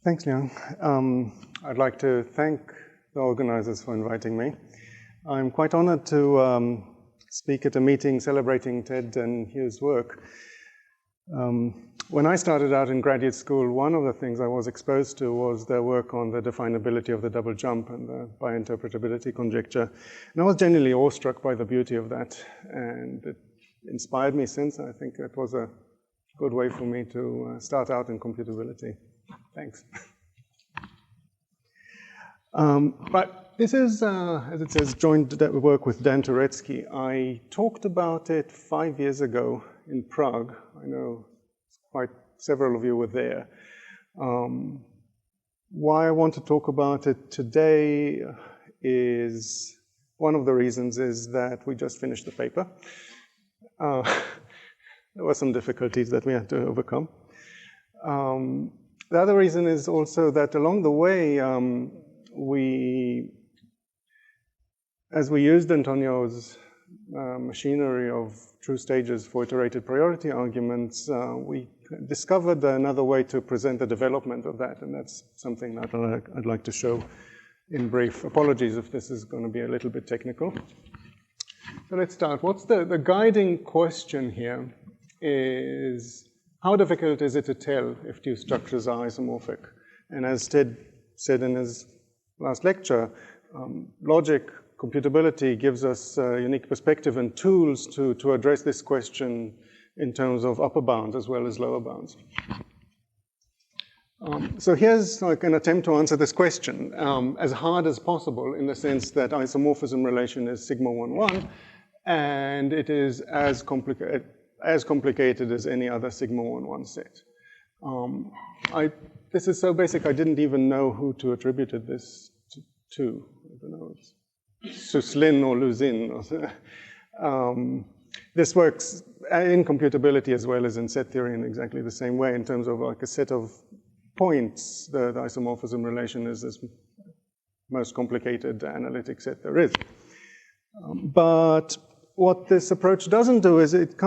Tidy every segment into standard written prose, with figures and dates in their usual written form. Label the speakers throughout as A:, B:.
A: Thanks, Liang. I'd like to thank the organizers for inviting me. I'm quite honored to speak at a meeting celebrating Ted and Hugh's work. When I started out in graduate school, one of the things I was exposed to was their work on the definability of the double jump and the bi-interpretability conjecture. And I was genuinely awestruck by the beauty of that, and it inspired me since. I think it was a good way for me to start out in computability. Thanks. But this is, as it says, joint work with Dan Turetsky. I talked about it 5 years ago in Prague. I know quite several of you were there. Why I want to talk about it today is, one of the reasons is that we just finished the paper. There were some difficulties that we had to overcome. The other reason is also that along the way, as we used Antonio's machinery of true stages for iterated priority arguments, we discovered another way to present the development of that, and that's something that I'd like to show in brief. Apologies if this is going to be a little bit technical. So let's start. What's the guiding question here is, how difficult is it to tell if two structures are isomorphic? And as Ted said in his last lecture, logic, computability gives us a unique perspective and tools to address this question in terms of upper bounds as well as lower bounds. So here's like an attempt to answer this question as hard as possible, in the sense that isomorphism relation is sigma 1, 1, and it is as complicated as any other sigma 1, 1 set. This is so basic I didn't even know who to attribute this to. I don't know, it's Suslin or Luzin. This works in computability as well as in set theory in exactly the same way. In terms of like a set of points, the isomorphism relation is the most complicated analytic set there is. But what this approach doesn't do is it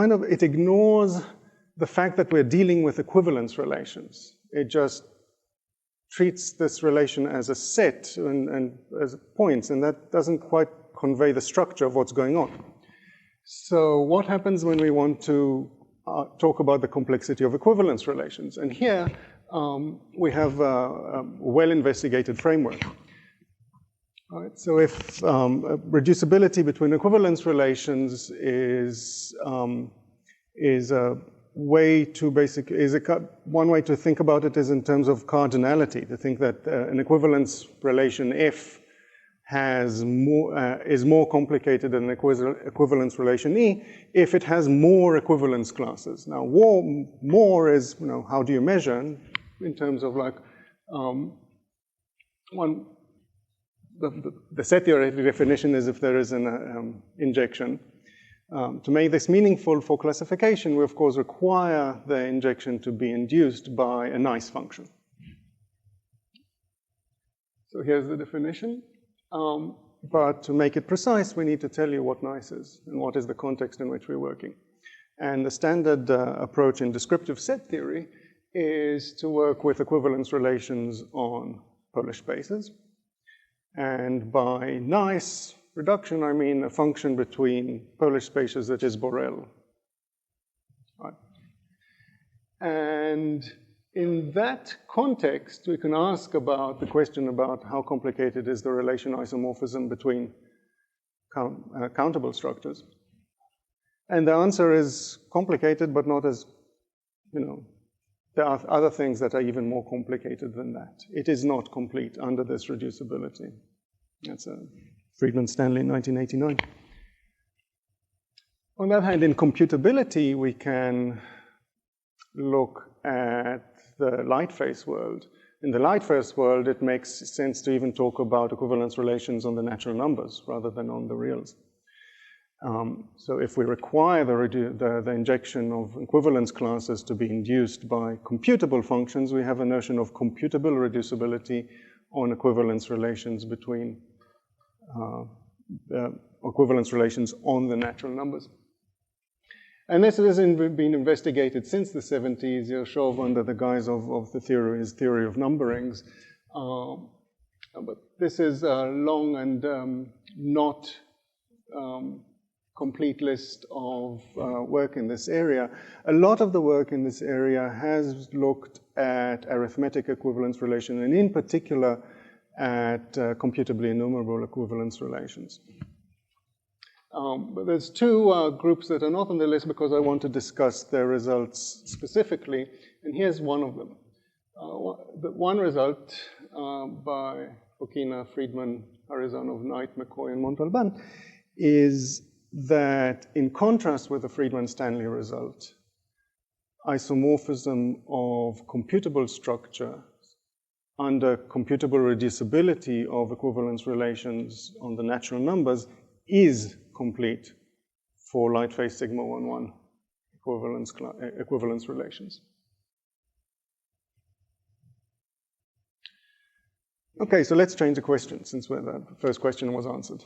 A: ignores the fact that we're dealing with equivalence relations. It just treats this relation as a set and as points, and that doesn't quite convey the structure of what's going on. So what happens when we want to talk about the complexity of equivalence relations? And here we have a well-investigated framework. All right, so if reducibility between equivalence relations is a way to one way to think about it is in terms of cardinality, to think that an equivalence relation F is more complicated than an equivalence relation E if it has more equivalence classes. Now, more is, how do you measure in terms of like the set theoretic definition is if there is an injection. To make this meaningful for classification, we of course require the injection to be induced by a nice function. So here's the definition. But to make it precise, we need to tell you what nice is and what is the context in which we're working. And the standard approach in descriptive set theory is to work with equivalence relations on polar spaces. And by nice reduction, I mean a function between Polish spaces that is Borel. Right. And in that context, we can ask about the question about how complicated is the relation isomorphism between countable structures. And the answer is complicated, but not as, there are other things that are even more complicated than that. It is not complete under this reducibility. That's a Friedman Stanley in 1989. On the other hand, in computability, we can look at the light phase world. In the light phase world, it makes sense to even talk about equivalence relations on the natural numbers rather than on the reals. So if we require the injection of equivalence classes to be induced by computable functions, we have a notion of computable reducibility on equivalence relations between equivalence relations on the natural numbers. And this has been investigated since the 70s, Yershov under the guise of the theory of numberings. But this is a long and not complete list of work in this area. A lot of the work in this area has looked at arithmetic equivalence relation, and in particular at computably enumerable equivalence relations. But there's two groups that are not on the list because I want to discuss their results specifically, and here's one of them. One result by Fokina, Friedman, Harizonov, Knight, McCoy, and Montalban is that in contrast with the Friedman-Stanley result, isomorphism of computable structure under computable reducibility of equivalence relations on the natural numbers is complete for light-phase sigma 1,1 equivalence relations. Okay, so let's change the question since the first question was answered.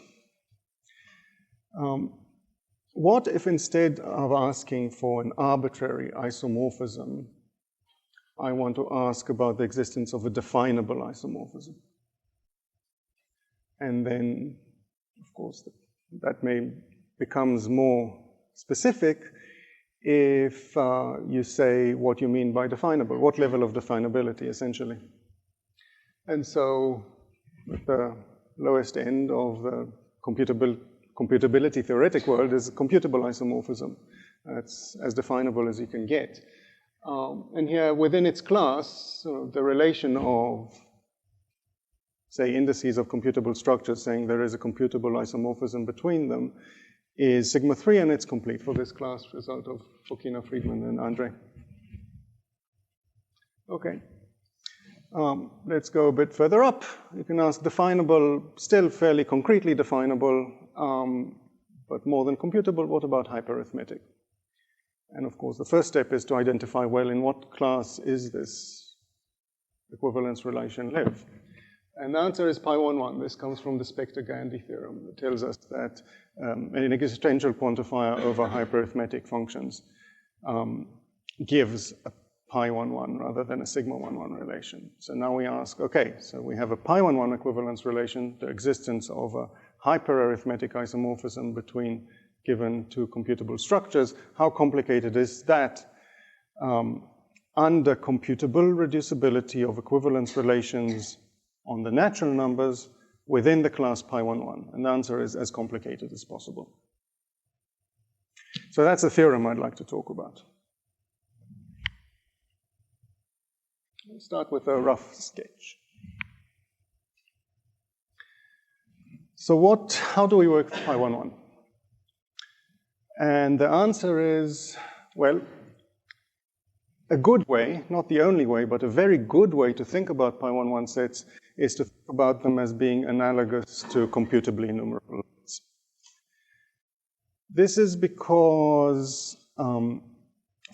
A: What if instead of asking for an arbitrary isomorphism, I want to ask about the existence of a definable isomorphism? And then, of course, that becomes more specific if you say what you mean by definable, what level of definability, essentially. And so at the lowest end of the computability theoretic world is a computable isomorphism. That's as definable as you can get. And here within its class, the relation of, say, indices of computable structures saying there is a computable isomorphism between them is sigma 3, and it's complete for this class result of Fokina, Friedman, and Andre. Okay. Let's go a bit further up. You can ask definable, still fairly concretely definable, but more than computable, what about hyperarithmetic? And of course, the first step is to identify, well, in what class is this equivalence relation live? And the answer is pi1,1. This comes from the Spector-Gandy theorem that tells us that an existential quantifier over hyperarithmetic functions gives a pi1,1 rather than a sigma 1,1 relation. So now we ask, okay, so we have a pi1,1 equivalence relation, the existence of a hyperarithmetic isomorphism between given two computable structures. How complicated is that? Under computable reducibility of equivalence relations on the natural numbers within the class pi1,1? And the answer is as complicated as possible. So that's a theorem I'd like to talk about. Let's start with a rough sketch. So how do we work with pi1,1? And the answer is, well, a good way, not the only way, but a very good way to think about pi1,1 sets is to think about them as being analogous to computably enumerable sets. This is because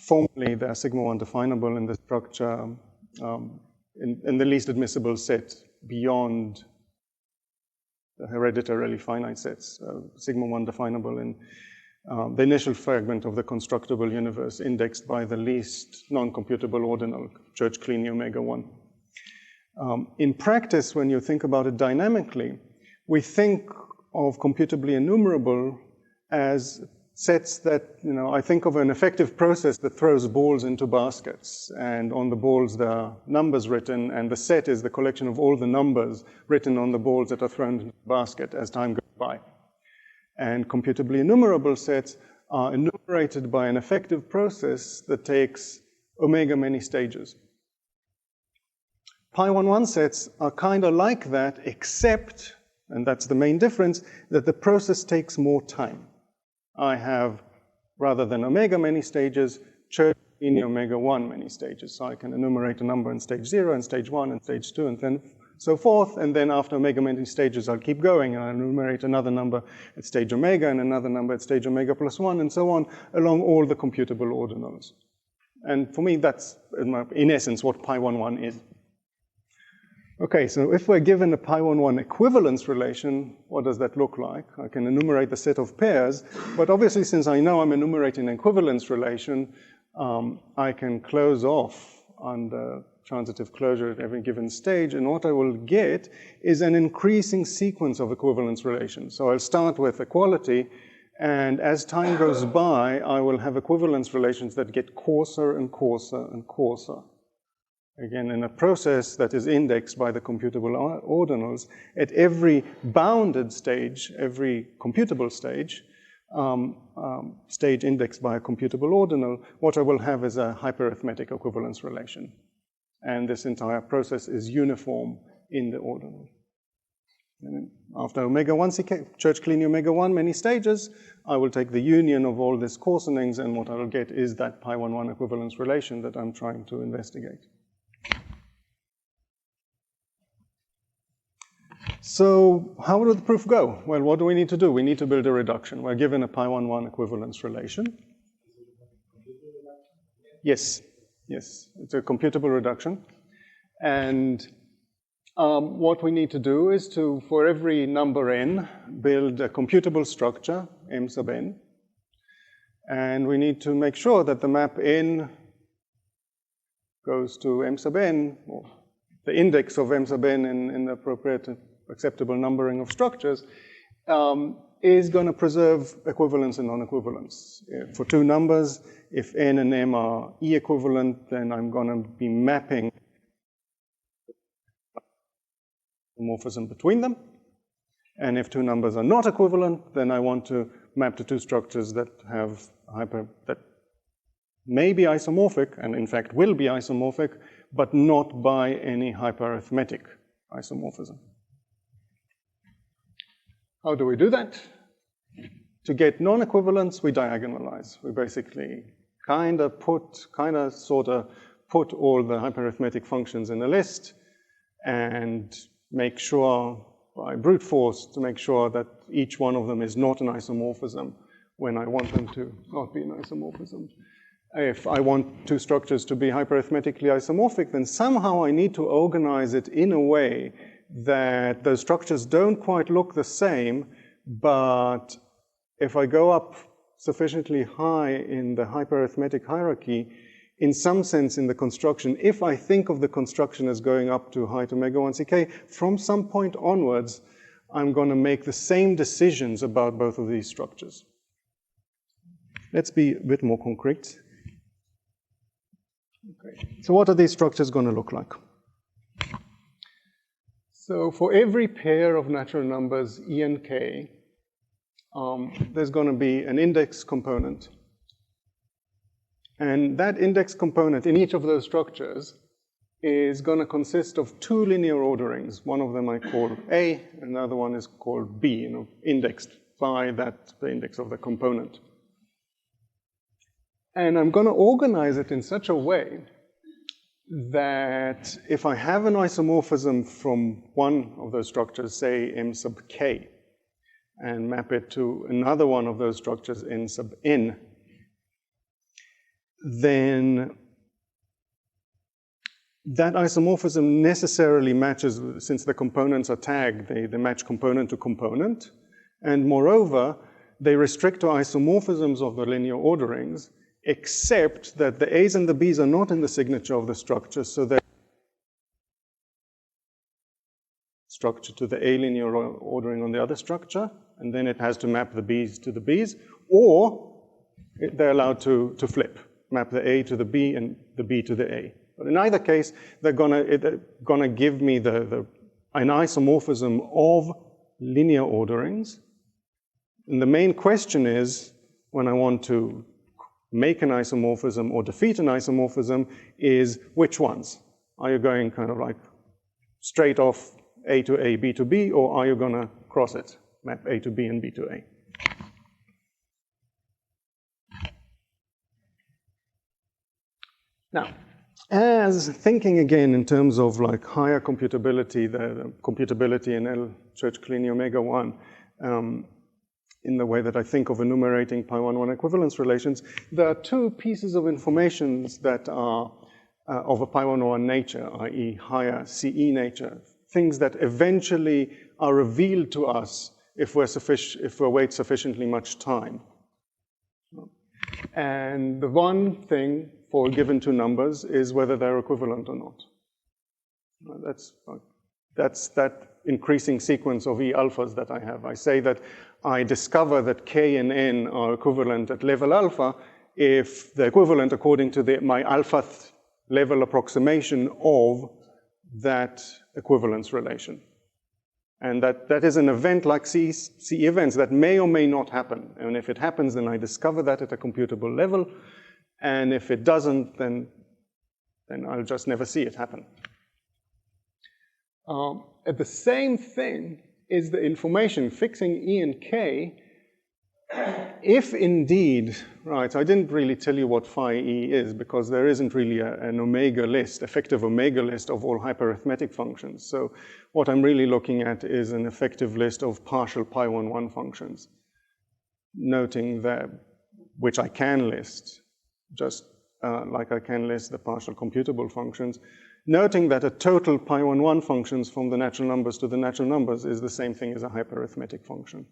A: formally they are sigma 1 definable in the structure in the least admissible set beyond the hereditarily finite sets, sigma 1 definable in the initial fragment of the constructible universe indexed by the least non-computable ordinal, Church-Kleene omega 1. In practice, when you think about it dynamically, we think of computably enumerable as sets that, I think of an effective process that throws balls into baskets, and on the balls there are numbers written, and the set is the collection of all the numbers written on the balls that are thrown into the basket as time goes by. And computably enumerable sets are enumerated by an effective process that takes omega many stages. Pi1,1 sets are kind of like that, except, and that's the main difference, that the process takes more time. I have, rather than omega many stages, Church-Kleene omega 1 many stages. So I can enumerate a number in stage 0, and stage 1, and stage 2, and then so forth, and then after omega many stages, I'll keep going, and I'll enumerate another number at stage omega, and another number at stage omega plus 1, and so on, along all the computable ordinals. And for me, that's, in essence, what pi1,1 is. Okay, so if we're given a pi1,1 equivalence relation, what does that look like? I can enumerate the set of pairs, but obviously since I know I'm enumerating an equivalence relation, I can close off under transitive closure at every given stage, and what I will get is an increasing sequence of equivalence relations. So I'll start with equality, and as time goes by, I will have equivalence relations that get coarser and coarser and coarser. Again, in a process that is indexed by the computable ordinals, at every bounded stage, every computable stage, stage indexed by a computable ordinal, what I will have is a hyperarithmetic equivalence relation. And this entire process is uniform in the ordinal. And after omega 1 CK, Church-Kleene omega 1, many stages, I will take the union of all these coarsenings, and what I will get is that pi1,1 equivalence relation that I'm trying to investigate. So how would the proof go? Well, what do we need to do? We need to build a reduction. We're given a pi1,1 equivalence relation. Yes, yes, it's a computable reduction. And what we need to do is to, for every number n, build a computable structure, m sub n. And we need to make sure that the map n goes to m sub n, or the index of m sub n in the appropriate acceptable numbering of structures, is going to preserve equivalence and non-equivalence. For two numbers, if n and m are E-equivalent, then I'm going to be mapping isomorphism between them. And if two numbers are not equivalent, then I want to map to two structures that have that may be isomorphic, and in fact will be isomorphic, but not by any hyperarithmetic isomorphism. How do we do that? To get non-equivalence, we diagonalize. We basically sort of put all the hyperarithmetic functions in a list and make sure, by brute force, to make sure that each one of them is not an isomorphism when I want them to not be an isomorphism. If I want two structures to be hyperarithmetically isomorphic, then somehow I need to organize it in a way that those structures don't quite look the same, but if I go up sufficiently high in the hyperarithmetic hierarchy, in some sense in the construction, if I think of the construction as going up to height omega 1 ck, from some point onwards, I'm going to make the same decisions about both of these structures. Let's be a bit more concrete. Okay. So what are these structures going to look like? So for every pair of natural numbers, E and K, there's going to be an index component. And that index component in each of those structures is going to consist of two linear orderings. One of them I call A, another one is called B, indexed by the index of the component. And I'm going to organize it in such a way that if I have an isomorphism from one of those structures, say m sub k, and map it to another one of those structures, n sub n, then that isomorphism necessarily matches, since the components are tagged, they match component to component. And moreover, they restrict to isomorphisms of the linear orderings, except that the A's and the B's are not in the signature of the structure, so that structure to the A linear ordering on the other structure, and then it has to map the B's to the B's, or they're allowed to flip, map the A to the B and the B to the A. But in either case, they're gonna give me an isomorphism of linear orderings. And the main question is, when I want to make an isomorphism or defeat an isomorphism, is which ones? Are you going kind of like straight off A to A, B to B, or are you gonna cross it, map A to B and B to A? Now, as thinking again in terms of like higher computability, the computability in L Church-Kleene omega 1, in the way that I think of enumerating pi1,1 equivalence relations, there are two pieces of information that are of a pi1 nature, i.e. higher CE nature, things that eventually are revealed to us if we wait sufficiently much time. And the one thing for given two numbers is whether they're equivalent or not. That's that increasing sequence of E alphas that I have. I say that I discover that K and N are equivalent at level alpha if they're equivalent according to my alpha-th level approximation of that equivalence relation. And that is an event like CE events that may or may not happen. And if it happens, then I discover that at a computable level. And if it doesn't, then I'll just never see it happen. At the same thing is the information fixing E and K. If indeed, right, I didn't really tell you what phi E is because there isn't really an omega list, effective omega list of all hyperarithmetic functions. So what I'm really looking at is an effective list of partial pi1 functions, noting that, which I can list, just like I can list the partial computable functions, noting that a total pi1 functions from the natural numbers to the natural numbers is the same thing as a hyperarithmetic function.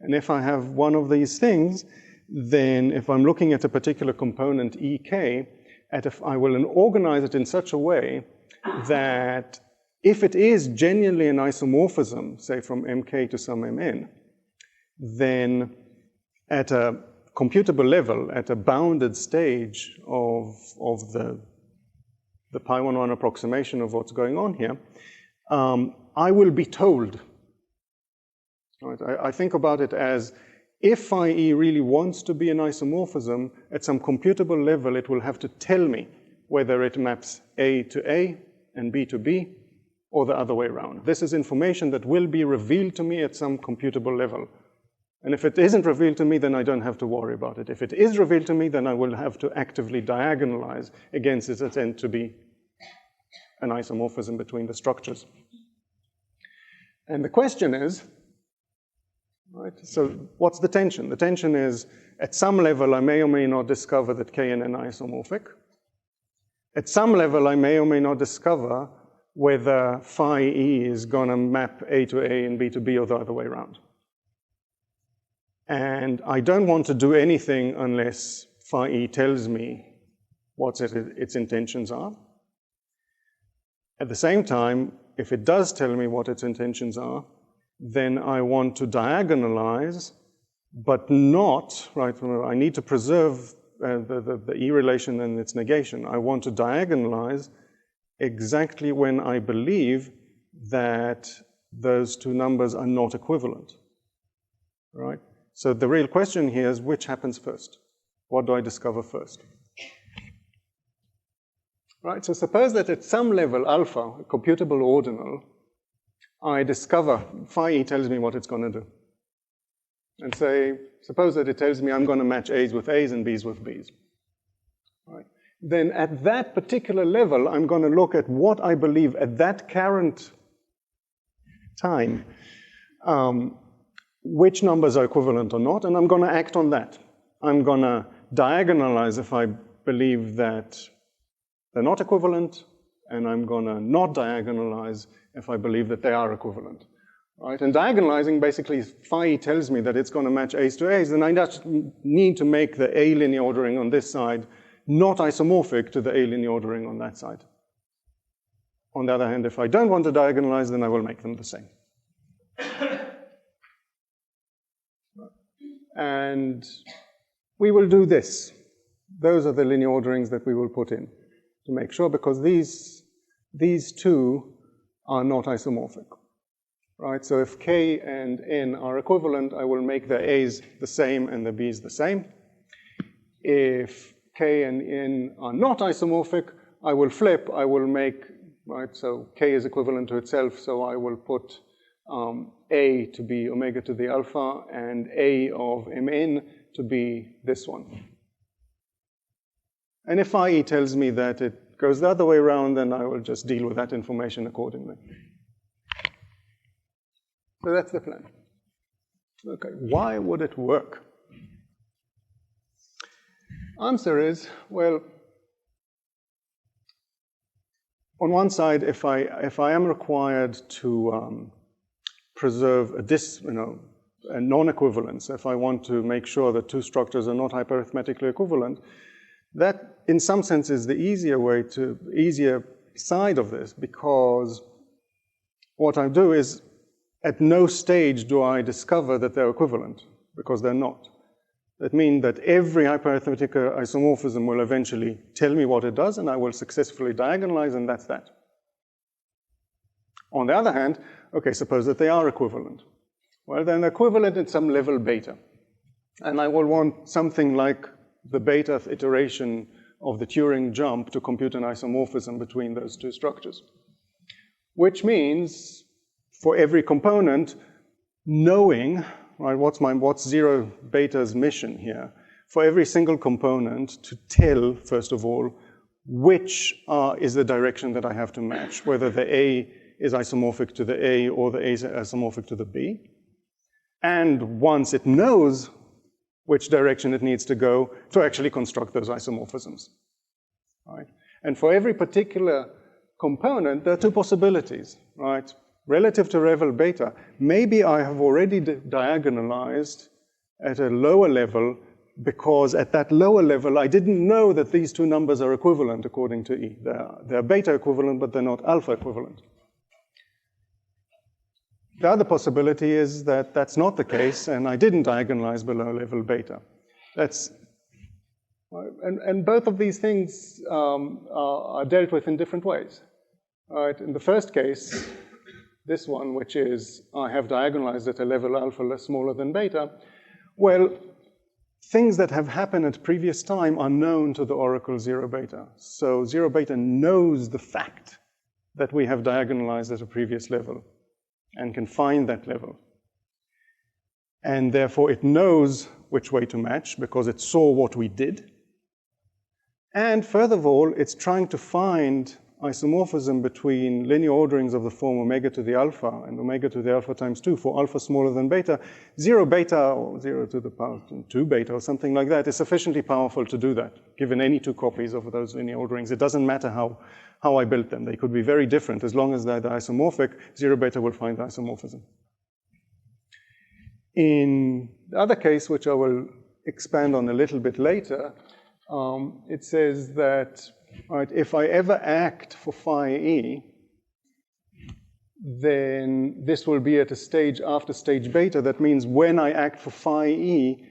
A: And if I have one of these things, then if I'm looking at a particular component EK, I will organize it in such a way that if it is genuinely an isomorphism, say from MK to some MN, then at a computable level, at a bounded stage of the pi1 approximation of what's going on here, I will be told. Right? I think about it as if phi E really wants to be an isomorphism, at some computable level, it will have to tell me whether it maps A to A and B to B, or the other way around. This is information that will be revealed to me at some computable level. And if it isn't revealed to me, then I don't have to worry about it. If it is revealed to me, then I will have to actively diagonalize against its attempt to be an isomorphism between the structures. And the question is, right, so what's the tension? The tension is, at some level, I may or may not discover that K and N are isomorphic. At some level, I may or may not discover whether phi E is going to map A to A and B to B or the other way around. And I don't want to do anything unless phi E tells me what its intentions are. At the same time, if it does tell me what its intentions are, then I want to diagonalize, but not, right, I need to preserve the E relation and its negation. I want to diagonalize exactly when I believe that those two numbers are not equivalent, right? So the real question here is, which happens first? What do I discover first? Right, so suppose that at some level, alpha, a computable ordinal, I discover, phi E tells me what it's going to do. And say, suppose that it tells me I'm going to match A's with A's and B's with B's. Right. Then at that particular level, I'm going to look at what I believe at that current time, which numbers are equivalent or not, and I'm going to act on that. I'm going to diagonalize if I believe that they're not equivalent, and I'm going to not diagonalize if I believe that they are equivalent. Right? And diagonalizing basically, phi tells me that it's going to match A's to A's, then I just need to make the A linear ordering on this side not isomorphic to the A linear ordering on that side. On the other hand, if I don't want to diagonalize, then I will make them the same. And we will do this. Those are the linear orderings that we will put in to make sure, because these two are not isomorphic. Right? So if K and N are equivalent, I will make the A's the same and the B's the same. If K and N are not isomorphic, I will flip. I will make, right, so K is equivalent to itself, so I will put A to be omega to the alpha and A of Mn to be this one. And if IE tells me that it goes the other way around, then I will just deal with that information accordingly. So that's the plan. Okay, why would it work? Answer is, well, on one side, if I am required to preserve a non-equivalence, if I want to make sure that two structures are not hyperarithmetically equivalent, that in some sense is the easier side of this, because what I do is at no stage do I discover that they're equivalent, because they're not. That means that every hyperarithmetic isomorphism will eventually tell me what it does, and I will successfully diagonalize, and that's that. On the other hand, okay, suppose that they are equivalent. Well, then equivalent at some level beta. And I will want something like the beta iteration of the Turing jump to compute an isomorphism between those two structures. Which means, for every component, knowing, right, what's zero beta's mission here, for every single component to tell, first of all, which is the direction that I have to match, whether the A is isomorphic to the A or the A is isomorphic to the B. And once it knows which direction it needs to go, to actually construct those isomorphisms. Right? And for every particular component, there are two possibilities, right? Relative to level beta, maybe I have already diagonalized at a lower level, because at that lower level, I didn't know that these two numbers are equivalent according to E. They're beta equivalent, but they're not alpha equivalent. The other possibility is that that's not the case, and I didn't diagonalize below level beta. And both of these things are dealt with in different ways. Right? In the first case, this one, which is I have diagonalized at a level alpha less smaller than beta, well, things that have happened at previous time are known to the oracle zero beta. So zero beta knows the fact that we have diagonalized at a previous level and can find that level. And therefore it knows which way to match because it saw what we did. And furthermore, it's trying to find isomorphism between linear orderings of the form omega to the alpha and omega to the alpha times 2 for alpha smaller than beta. Zero beta or 0 to the power 2 beta or something like that is sufficiently powerful to do that, given any two copies of those linear orderings. It doesn't matter how I built them. They could be very different. As long as they're isomorphic, zero beta will find the isomorphism. In the other case, which I will expand on a little bit later, it says that right, if I ever act for phi e, then this will be at a stage after stage beta. That means when I act for phi e,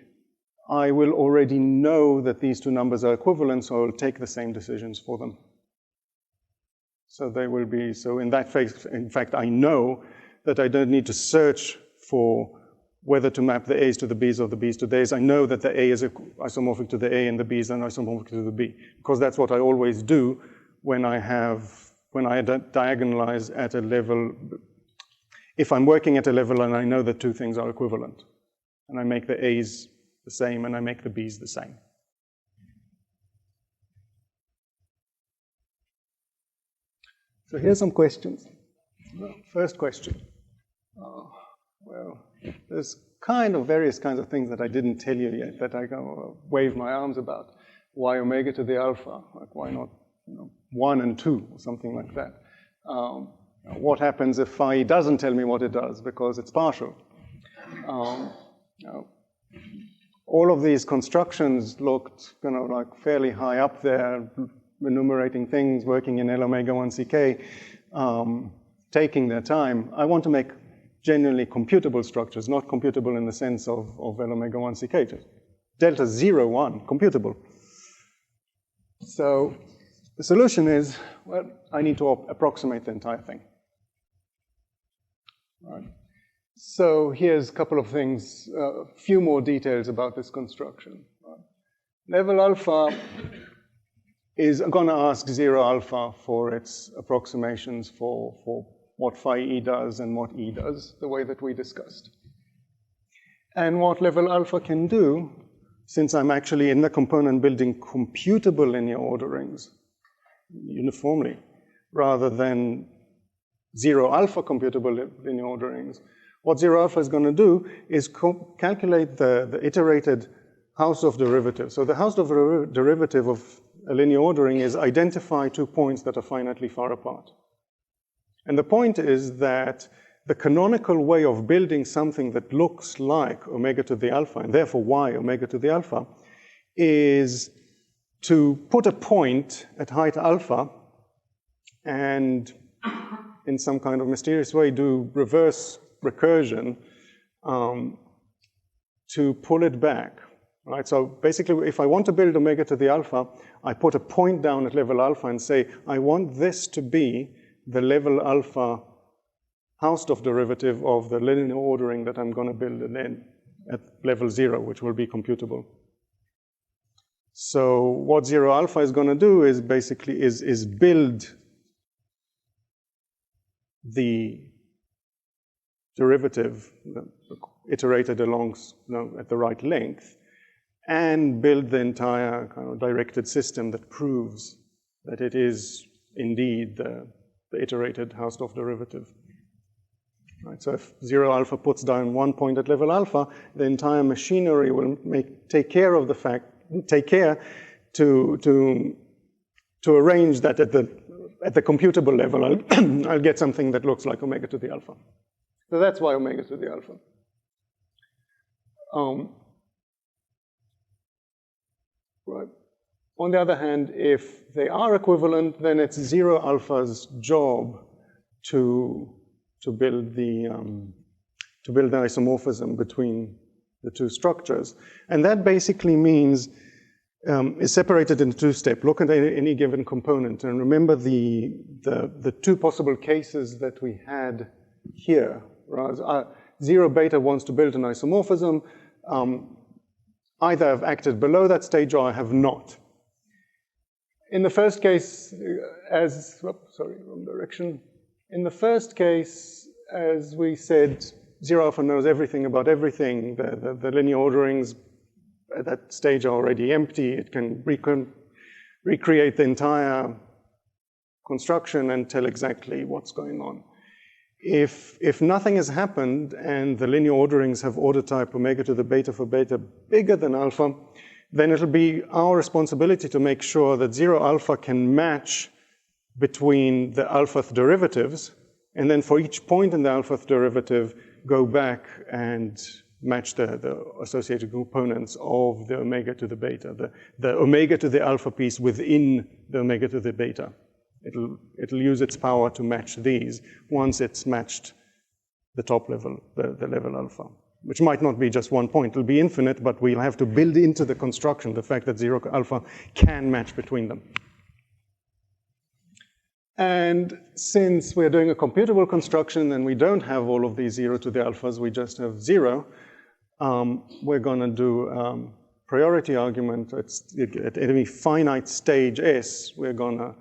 A: I will already know that these two numbers are equivalent, so I will take the same decisions for them. So they will be, so in that case, in fact, I know that I don't need to search for whether to map the A's to the B's or the B's to the A's. I know that the A is isomorphic to the A and the B is then isomorphic to the B, because that's what I always do when I diagonalize at a level. If I'm working at a level and I know that two things are equivalent, and I make the A's the same and I make the B's the same. So here's some questions. First question. Well, there's kind of various kinds of things that I didn't tell you yet that I can wave my arms about. Why omega to the alpha? Like why not 1 and 2 or something like that? What happens if phi doesn't tell me what it does because it's partial? All of these constructions looked like fairly high up there, enumerating things, working in L omega 1 ck, taking their time. I want to make genuinely computable structures, not computable in the sense of L omega 1 ck. Delta 0, 1, computable. So the solution is, well, I need to approximate the entire thing. Right. So here's a couple of things, a few more details about this construction. Right. Level alpha is going to ask 0 alpha for its approximations for what phi e does and what e does, the way that we discussed. And what level alpha can do, since I'm actually in the component building computable linear orderings uniformly, rather than 0 alpha computable linear orderings, what 0 alpha is going to do is calculate the iterated Hausdorff derivative. So the Hausdorff derivative of a linear ordering is identify 2 points that are finitely far apart. And the point is that the canonical way of building something that looks like omega to the alpha, and therefore y omega to the alpha, is to put a point at height alpha and in some kind of mysterious way do reverse recursion to pull it back, right? So basically, if I want to build omega to the alpha, I put a point down at level alpha and say, I want this to be the level alpha Hausdorff derivative of the linear ordering that I'm going to build it in at level 0, which will be computable. So what 0 alpha is going to do is basically is build the derivative iterated along at the right length and build the entire kind of directed system that proves that it is indeed the iterated Hausdorff derivative. Right, so if 0 alpha puts down 1 point at level alpha, the entire machinery will take care of the fact, to arrange that at the computable level, I'll get something that looks like omega to the alpha. So that's why omega to the alpha. Right. On the other hand, if they are equivalent, then it's 0 alpha's job to build the isomorphism between the two structures, and that basically means is separated into 2 steps. Look at any given component, and remember the 2 possible cases that we had here. Right? 0 beta wants to build an isomorphism. Either I've acted below that stage or I have not. In the first case, wrong direction. In the first case, as we said, 0 alpha knows everything about everything. The linear orderings at that stage are already empty. It can recreate the entire construction and tell exactly what's going on. If nothing has happened and the linear orderings have order type omega to the beta for beta bigger than alpha, then it'll be our responsibility to make sure that 0 alpha can match between the alphath derivatives, and then for each point in the alphath derivative, go back and match the associated components of the omega to the beta, the omega to the alpha piece within the omega to the beta. It'll use its power to match these once it's matched the top level, the level alpha, which might not be just 1 point. It'll be infinite, but we'll have to build into the construction the fact that 0 alpha can match between them. And since we're doing a computable construction and we don't have all of these 0 to the alphas, we just have 0, we're going to do priority argument. At any finite stage S, we're going to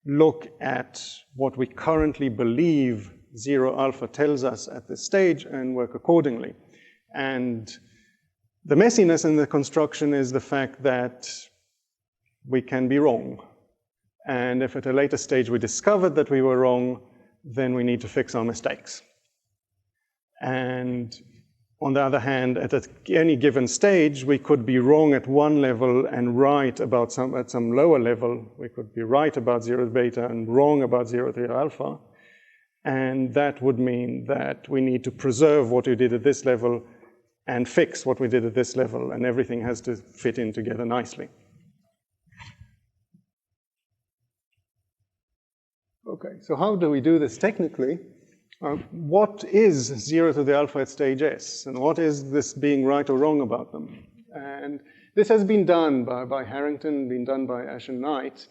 A: look at what we currently believe 0 alpha tells us at this stage and work accordingly. And the messiness in the construction is the fact that we can be wrong. And if at a later stage we discovered that we were wrong, then we need to fix our mistakes. And on the other hand, at any given stage, we could be wrong at one level and right about at some lower level. We could be right about 0 beta and wrong about 0 theta alpha. And that would mean that we need to preserve what we did at this level and fix what we did at this level, and everything has to fit in together nicely. Okay, so how do we do this technically? What is 0 to the alpha at stage S? And what is this being right or wrong about them? And this has been done by Harrington, been done by Ash and Knight.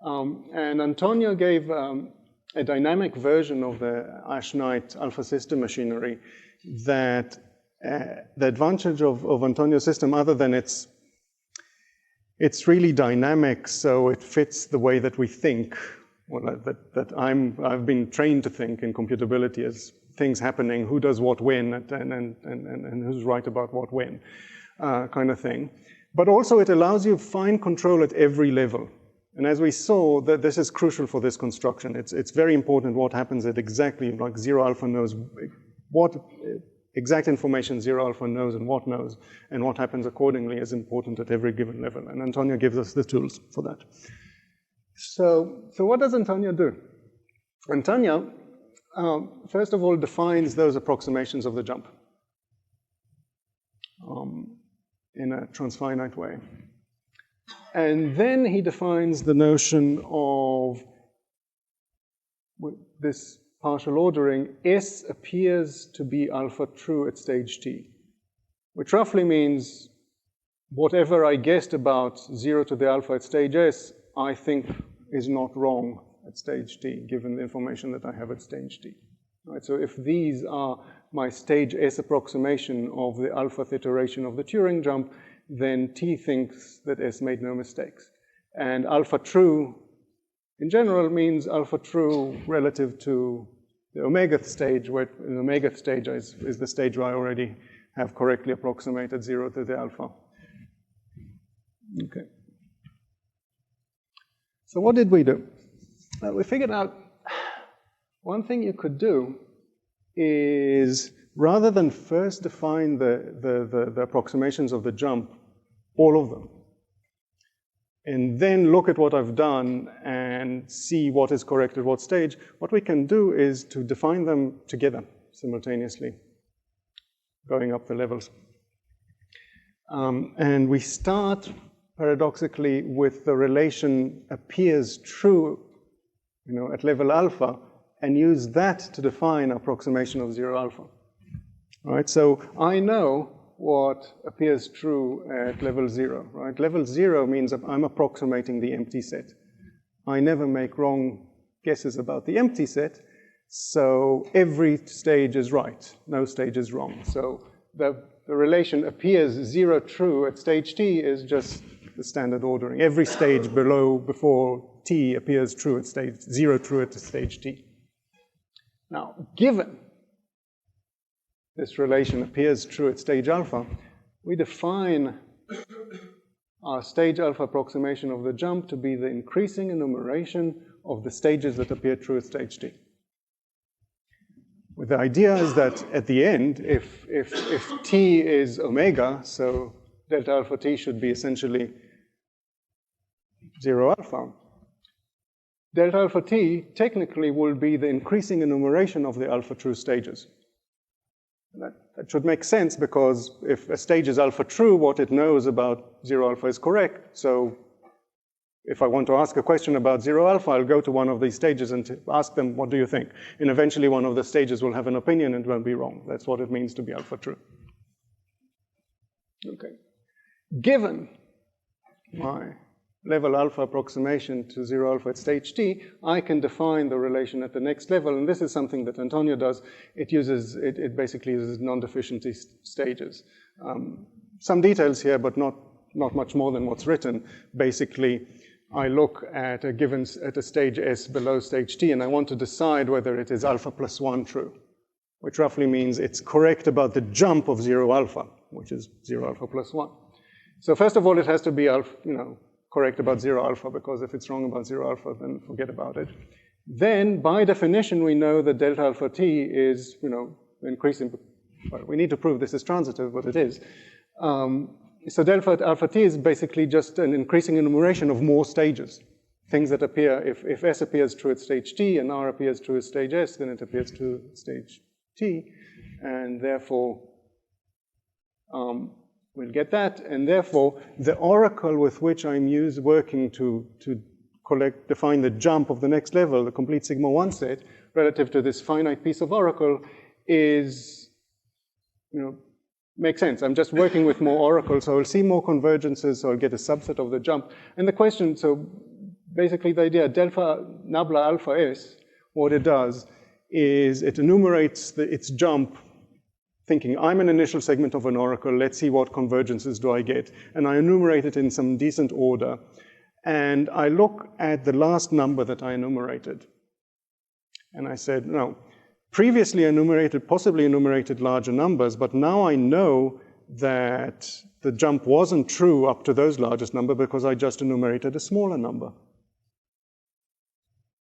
A: And Antonio gave a dynamic version of the Ash-Knight alpha system machinery that the advantage of Antonio's system, other than it's really dynamic, so it fits the way that we think, well, that I've been trained to think in computability as things happening, who does what when, and who's right about what when, kind of thing. But also it allows you fine control at every level. And as we saw, that this is crucial for this construction. It's very important what happens at exactly, like 0 alpha knows what exact information 0 alpha knows, and what happens accordingly is important at every given level. And Antonio gives us the tools for that. So what does Antonio do? Antonio, first of all, defines those approximations of the jump in a transfinite way. And then he defines the notion of this partial ordering. S appears to be alpha true at stage t, which roughly means whatever I guessed about 0 to the alpha at stage S, I think is not wrong at stage t, given the information that I have at stage t. Right, so if these are my stage S approximation of the alpha iteration of the Turing jump, then t thinks that S made no mistakes. And alpha true, in general, means alpha true relative to the omega stage, where the omega stage is the stage where I already have correctly approximated 0 to the alpha. Okay. So what did we do? We figured out one thing you could do is, rather than first define the approximations of the jump, all of them, and then look at what I've done and see what is correct at what stage, what we can do is to define them together simultaneously, going up the levels. And we start, paradoxically, with the relation appears true, at level alpha, and use that to define approximation of 0 alpha. Right? So I know what appears true at level 0. Right? Level 0 means I'm approximating the empty set. I never make wrong guesses about the empty set, so every stage is right. No stage is wrong. So the relation appears 0 true at stage t is just the standard ordering. Every stage before t appears true at stage 0 true at stage t. Now, given this relation appears true at stage alpha, we define our stage alpha approximation of the jump to be the increasing enumeration of the stages that appear true at stage t. With the idea is that at the end, if t is omega, so delta alpha t should be essentially 0 alpha. Delta alpha t technically will be the increasing enumeration of the alpha true stages. That should make sense, because if a stage is alpha true, what it knows about 0 alpha is correct. So if I want to ask a question about 0 alpha, I'll go to one of these stages and ask them, what do you think? And eventually one of the stages will have an opinion and won't be wrong. That's what it means to be alpha true. Okay. Given my level alpha approximation to 0 alpha at stage t, I can define the relation at the next level, and this is something that Antonio does. It basically uses non-deficiency stages. Some details here, but not much more than what's written. Basically, I look at a stage S below stage t, and I want to decide whether it is alpha plus 1 true, which roughly means it's correct about the jump of 0 alpha, which is 0 alpha plus 1. So first of all, it has to be correct about 0 alpha, because if it's wrong about 0 alpha, then forget about it. Then, by definition, we know that delta alpha t is, increasing. Well, we need to prove this is transitive, but it is. So delta alpha t is basically just an increasing enumeration of more stages. Things that appear, if S appears true at stage t and R appears true at stage S, then it appears true at stage t, and therefore we'll get that, and therefore the oracle with which I'm working to define the jump of the next level, the complete sigma 1 set, relative to this finite piece of oracle is, makes sense. I'm just working with more oracles, so I'll see more convergences, so I'll get a subset of the jump. And the question, so basically the idea, delta nabla alpha S, what it does is it enumerates its jump, thinking I'm an initial segment of an oracle, let's see what convergences do I get. And I enumerate it in some decent order. And I look at the last number that I enumerated. And I said, no, previously possibly enumerated larger numbers, but now I know that the jump wasn't true up to those largest number because I just enumerated a smaller number.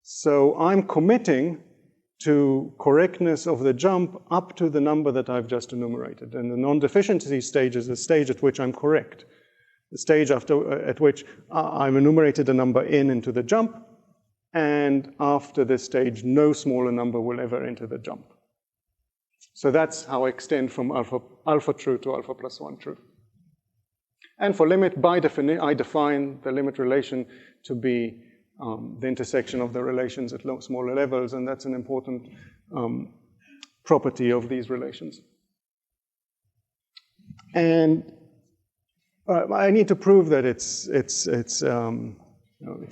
A: So I'm committing to correctness of the jump up to the number that I've just enumerated. And the non-deficiency stage is the stage at which I'm correct. The stage at which I've enumerated a number n into the jump, and after this stage, no smaller number will ever enter the jump. So that's how I extend from alpha true to alpha plus 1 true. And for limit, by definition, I define the limit relation to be the intersection of the relations at smaller levels, and that's an important property of these relations. And I need to prove that it's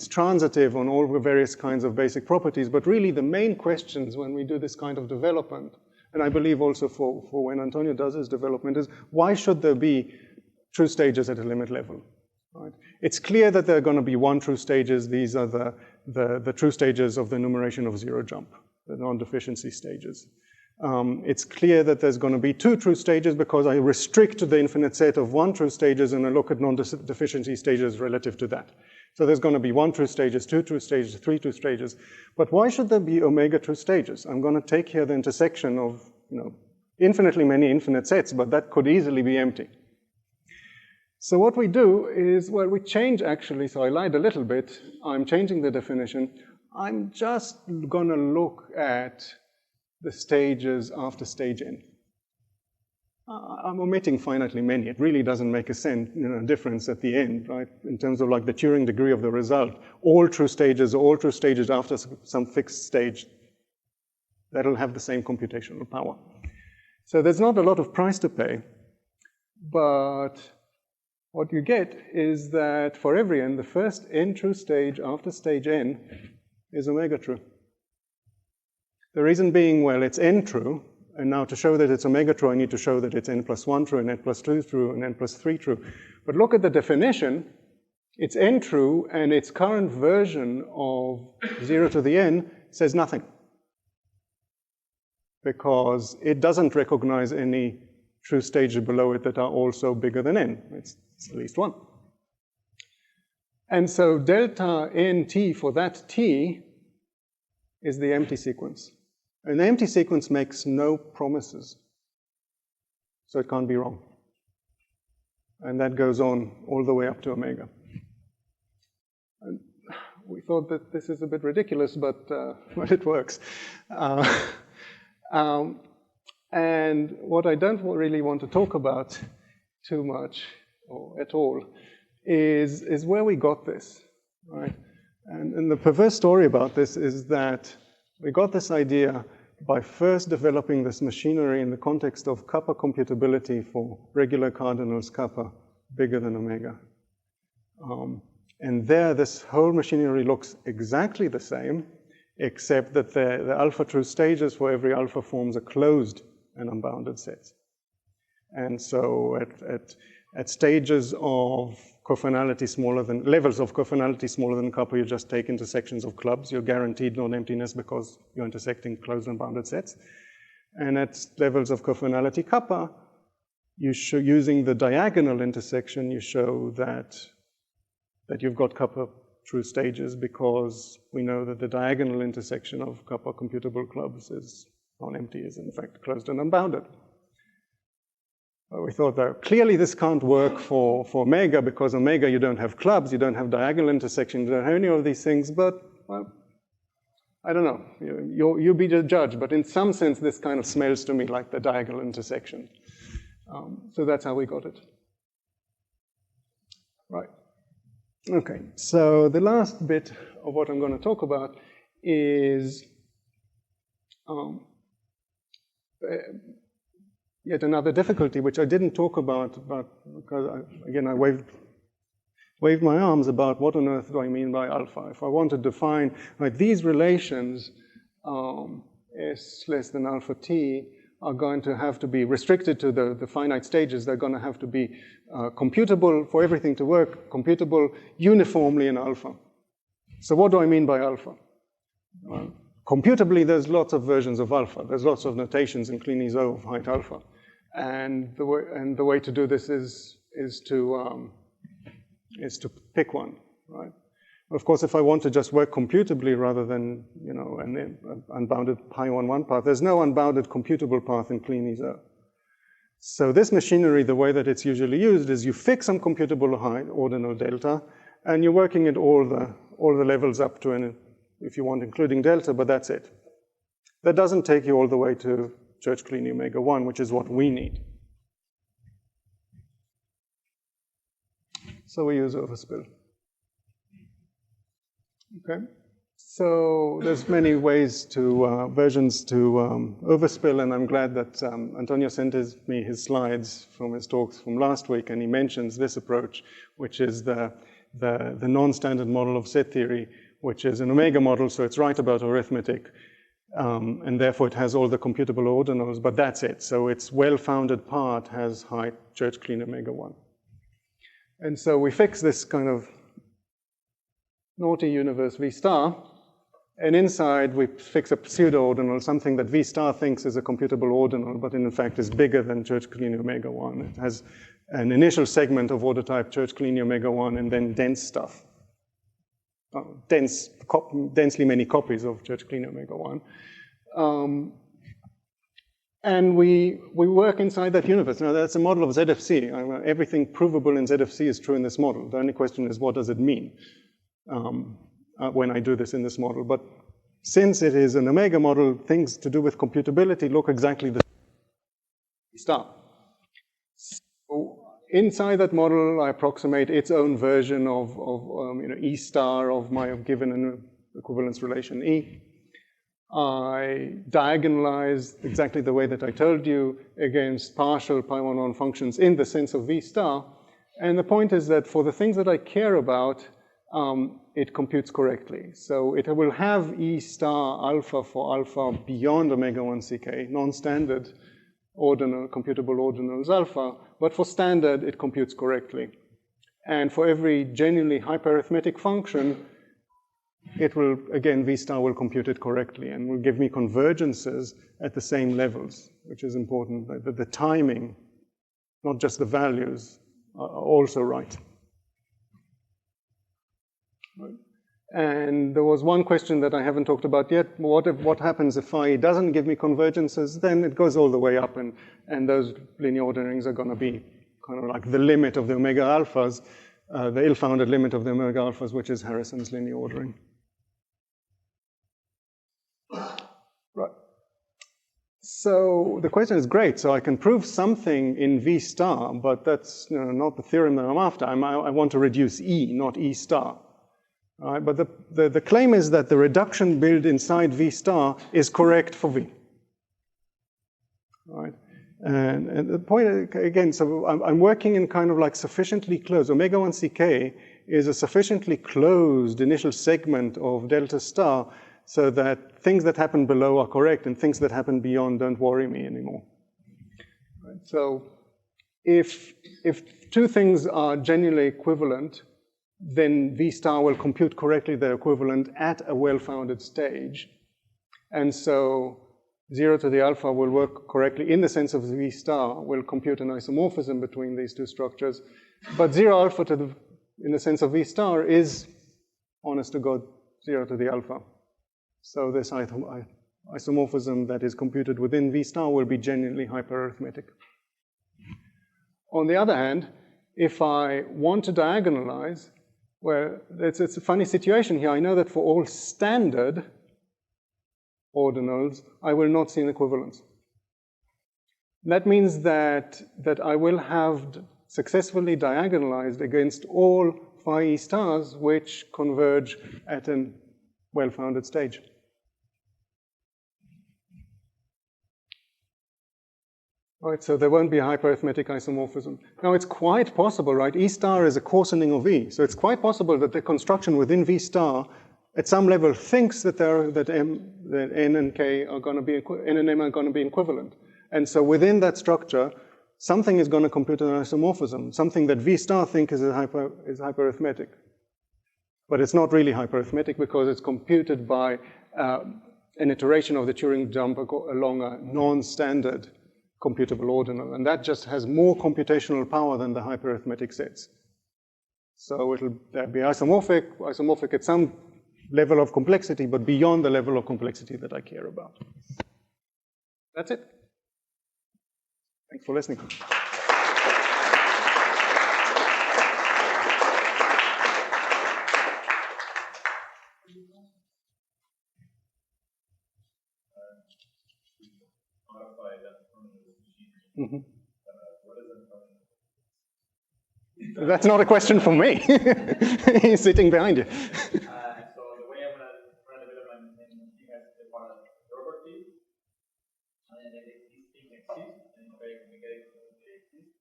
A: transitive on all the various kinds of basic properties, but really the main questions when we do this kind of development, and I believe also for when Antonio does his development, is why should there be true stages at a limit level? Right? It's clear that there are going to be one true stages. These are the true stages of the enumeration of zero jump, the non-deficiency stages. It's clear that there's going to be two true stages because I restrict to the infinite set of one true stages and I look at non-deficiency stages relative to that. So there's going to be one true stages, two true stages, three true stages. But why should there be omega true stages? I'm going to take here the intersection of infinitely many infinite sets, but that could easily be empty. So what we do is, well, we change actually, so I lied a little bit. I'm changing the definition. I'm just going to look at the stages after stage n. I'm omitting finitely many. It really doesn't make a difference at the end, right? In terms of like the Turing degree of the result. All true stages after some fixed stage, that'll have the same computational power. So there's not a lot of price to pay, but what you get is that for every n, the first n true stage after stage n is omega true. The reason being, well, it's n true, and now to show that it's omega true, I need to show that it's n plus 1 true, and n plus 2 true, and n plus 3 true. But look at the definition. It's n true, and its current version of 0 to the n says nothing, because it doesn't recognize any true stages below it that are also bigger than n. It's at least one. And so delta nt for that t is the empty sequence. And the empty sequence makes no promises, so it can't be wrong. And that goes on all the way up to omega. And we thought that this is a bit ridiculous, but well, it works. And what I don't really want to talk about too much, or at all, is where we got this, right? And the perverse story about this is that we got this idea by first developing this machinery in the context of kappa computability for regular cardinals kappa bigger than omega. And there, this whole machinery looks exactly the same, except that the alpha true stages for every alpha forms are closed and unbounded sets. And so at stages of cofinality smaller than, levels of cofinality smaller than kappa, you just take intersections of clubs. You're guaranteed non-emptiness because you're intersecting closed and bounded sets. And at levels of cofinality kappa, you show, using the diagonal intersection, you show that you've got kappa true stages because we know that the diagonal intersection of kappa computable clubs is non-empty, is in fact closed and unbounded. We thought that clearly this can't work for omega, because omega you don't have clubs, you don't have diagonal intersections, you don't have any of these things, but, well, I don't know, you be the judge, but in some sense this kind of smells to me like the diagonal intersection. So that's how we got it. Right. Okay, so the last bit of what I'm going to talk about is yet another difficulty, which I didn't talk about, but because, again, I waved my arms about what on earth do I mean by alpha. If I want to define, like, these relations, S less than alpha t, are going to have to be restricted to the finite stages. They're going to have to be computable, for everything to work, computable uniformly in alpha. So what do I mean by alpha? Computably, there's lots of versions of alpha. There's lots of notations in Kleene-Zo of height alpha. And the way to do this is to pick one, right? Of course, if I want to just work computably rather than, you know, an unbounded pi-1-1 path, there's no unbounded computable path in clean ISO. So this machinery, the way that it's usually used is you fix some computable height, ordinal delta, and you're working at all the levels up to, an, if you want, including delta, but that's it. That doesn't take you all the way to Church-Kleene omega 1, which is what we need. So we use Overspill. Okay. So there's many ways to, versions to Overspill, and I'm glad that Antonio sent me his slides from his talks from last week, and he mentions this approach, which is the non-standard model of set theory, which is an omega model, so it's right about arithmetic, and therefore it has all the computable ordinals, but that's it. So its well-founded part has height Church-Kleene omega 1. And so we fix this kind of naughty universe V star, and inside we fix a pseudo-ordinal, something that V star thinks is a computable ordinal, but in fact is bigger than Church-Kleene omega 1. It has an initial segment of order type Church-Kleene omega 1, and then dense stuff. Densely many copies of Church-Kleene omega 1. And we work inside that universe. Now, that's a model of ZFC. Everything provable in ZFC is true in this model. The only question is, what does it mean when I do this in this model? But since it is an omega model, things to do with computability look exactly the same. So inside that model, I approximate its own version of you know, E star of my given an equivalence relation E. I diagonalize exactly the way that I told you against partial pi-1-1 functions in the sense of V star. And the point is that for the things that I care about, it computes correctly. So it will have E star alpha for alpha beyond omega 1 ck, non-standard ordinal, computable ordinals alpha, but for standard, it computes correctly. And for every genuinely hyperarithmetic function, it will, again, V star will compute it correctly and will give me convergences at the same levels, which is important. The timing, not just the values, are also right. And there was one question that I haven't talked about yet. What happens if phi doesn't give me convergences? Then it goes all the way up, and those linear orderings are going to be kind of like the limit of the omega alphas, the ill-founded limit of the omega alphas, which is Harrison's linear ordering. Right. So the question is great. So I can prove something in V star, but that's not the theorem that I'm after. I want to reduce E, not E star. All right, but the claim is that the reduction build inside V star is correct for V. All right. And the point, again, so I'm working in kind of like sufficiently closed. Omega 1 ck is a sufficiently closed initial segment of delta star so that things that happen below are correct and things that happen beyond don't worry me anymore. Right. So if two things are genuinely equivalent, then V star will compute correctly their equivalent at a well-founded stage. And so 0 to the alpha will work correctly in the sense of V star will compute an isomorphism between these two structures. But 0 alpha in the sense of V star is, honest to God, 0 to the alpha. So this isomorphism that is computed within V star will be genuinely hyperarithmetic. On the other hand, if I want to diagonalize, well, it's a funny situation here. I know that for all standard ordinals, I will not see an equivalence. That means that I will have successfully diagonalized against all phi E stars which converge at a well-founded stage. All right, so there won't be a hyperarithmetic isomorphism. Now, it's quite possible, right? E star is a coarsening of E, so it's quite possible that the construction within V star at some level thinks that N and K are going to be, N and M are going to be equivalent. And so within that structure, something is going to compute an isomorphism, something that V star think is hyperarithmetic. But it's not really hyperarithmetic because it's computed by an iteration of the Turing jump along a non-standard computable ordinal. And that just has more computational power than the hyperarithmetic sets. So it'll be isomorphic at some level of complexity, but beyond the level of complexity that I care about. That's it. Thanks for listening. Mm-hmm. That's not a question for me. He's sitting behind you.
B: So the way I'm going to run a development in has the part of property, and then these things exist, and it's very complicated because they exist.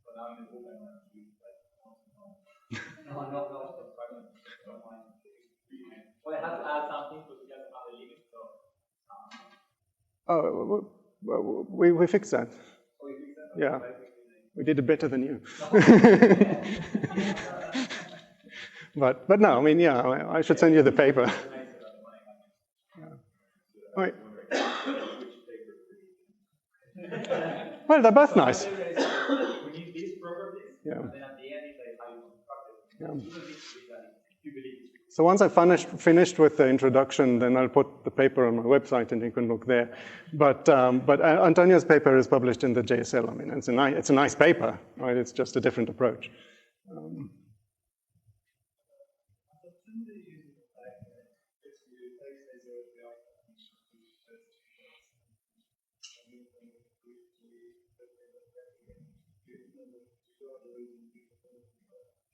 B: So now in the book I'm going to use like no. Well, I have to add something because we have another limit. So.
A: Oh, we fixed that.
B: Oh, we fixed that?
A: Yeah. We did it better than you. But no, I mean, yeah, I should send you the paper. Yeah. Right. Well, they're both nice.
B: We need these properties,
A: yeah.
B: And then at the end it's like how you construct it.
A: Yeah. So once I've finished with the introduction, then I'll put the paper on my website and you can look there. But Antonio's paper is published in the JSL. I mean, it's a nice paper, right? It's just a different approach.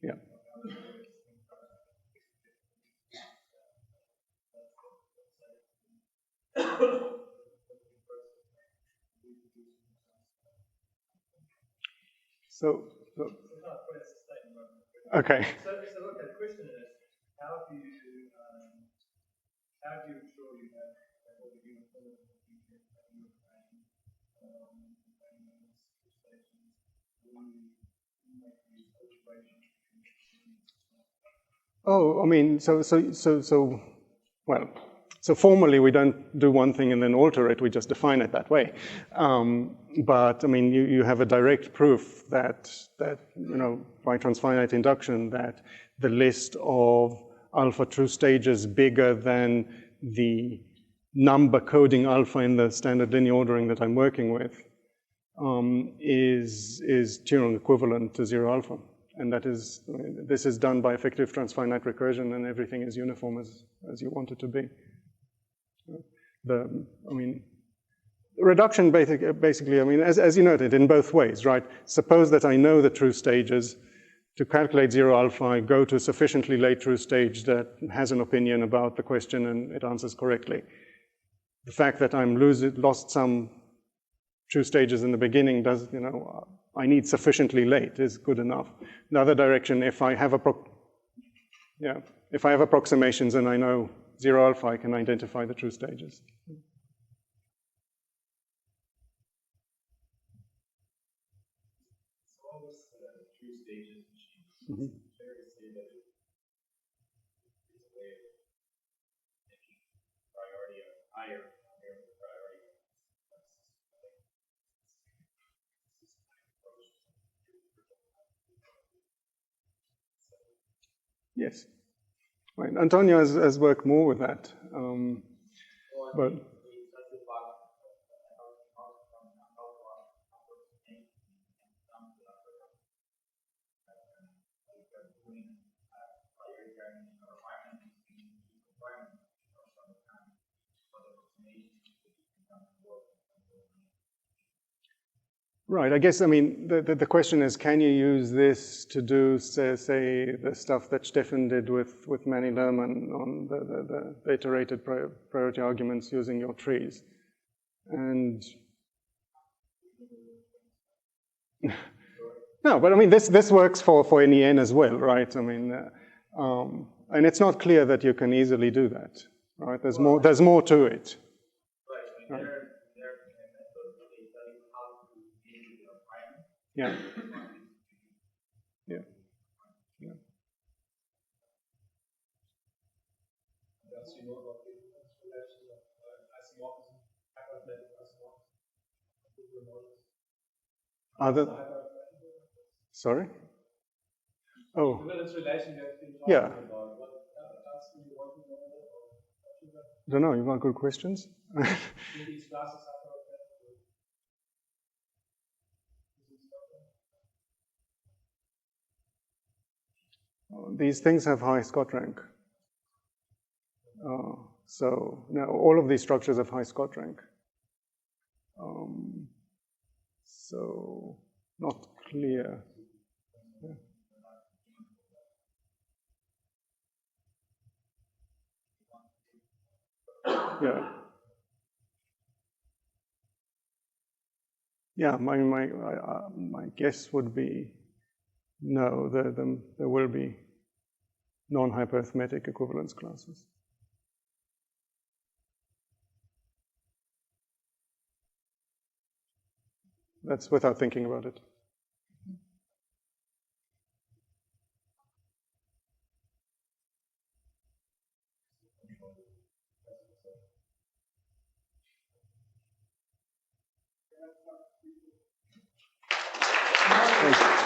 A: Yeah. So okay.
B: So look, the question is, how do you ensure you have all the uniform
A: Oh, I mean, so formally we don't do one thing and then alter it, we just define it that way. But I mean, you have a direct proof that you know, by transfinite induction, that the list of alpha true stages bigger than the number coding alpha in the standard linear ordering that I'm working with is Turing equivalent to 0 alpha. And that is, this is done by effective transfinite recursion, and everything is uniform as you want it to be. Reduction basically, I mean, as you noted, in both ways, right? Suppose that I know the true stages. To calculate 0 alpha, I go to a sufficiently late true stage that has an opinion about the question and it answers correctly. The fact that I'm lost some true stages in the beginning does, you know, I need sufficiently late is good enough. The other direction, if I have approximations and I know 0 alpha, I can identify the true stages. Mm-hmm. Yes. Right. Antonio has worked more with that. But right, I guess, I mean, the question is, can you use this to do, say the stuff that Stefan did with Manny Lerman on the iterated priority arguments using your trees? And no, but I mean, this works for NEN as well, right? I mean, and it's not clear that you can easily do that, right? There's more to it. Right. Yeah. Yeah. Yeah. Sorry? Oh.
B: Equivalence relation you have been talking
A: Yeah.
B: about. What else are you working on?
A: I don't know, you've got good questions?
B: These classes
A: These things have high Scott rank. So now all of these structures have high Scott rank. So not clear. Yeah. Yeah, my guess would be no, there will be non-hyperarithmetic equivalence classes. That's without thinking about it. Thanks.